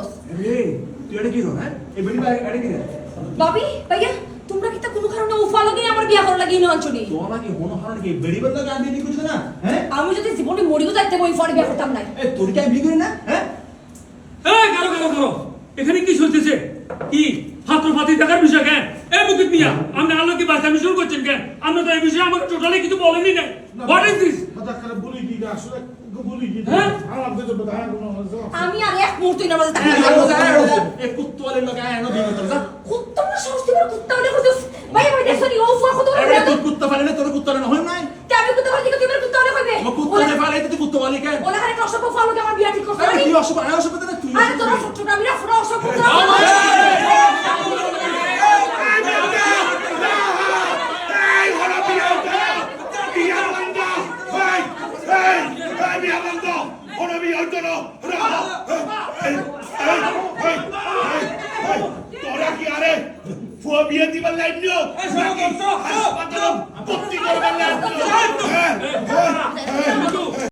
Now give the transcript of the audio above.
করস এই তুই এটা কি হ্যাঁ এই বেটি ভাই এটা কি রে বাবি ভাইয়া তোমরা কি তা কোনো কারণে উফা লাগি আমার বিয়া করা লাগি না অঞ্চলি তো নাকি হনো হারণ কি বেটি বললা গান দিয়ে কিছু না হ্যাঁ আমি যদি জীবনে মরিও যাইতে ওই ফরে বিয়া করতাম না এই তোর কি আমি বিয়ে করি না হ্যাঁ এই কারো এখানে কি চলতেছে কি ছাত্রপাতি দেখার বিষয় কেন এই মুকিত মিয়া আপনি আলো কি বাচ্চা মিশন করছেন কেন আপনি তো এই বিষয়ে আমাকে টোটালি কিছু বলেনই না হোয়াট ইজ দিস আমি আর এক মুহূর্ত না মাঝে থাকতে এই কুত্তওয়ালের লোক আয় না বিয়ে করতে যা কুত্তা না শাস্তি করে কুত্তা হলে কইছস ভাইয়া ভাই দেখছনি উফা কত বড় আরে তুই কুত্তা পারে না তোর কুত্তা না হয় নাই তে আমি কুত্তা ভাই দিকে তুমি কুত্তা হলে কইবে ও কুত্তা যে পারে তুই কুত্তওয়ালি কেন ওলা খালি অসভ্য ফলো আমার বিয়া ঠিক করছ আরে তুই অসভ্য না তুই আরে তোরা ছোট আমি না ফটো অসভ্য তোরা কি আরে ফুয়া বিয়ে দিবার লাইন নিও হাসপাতাল ভর্তি করবার লাইন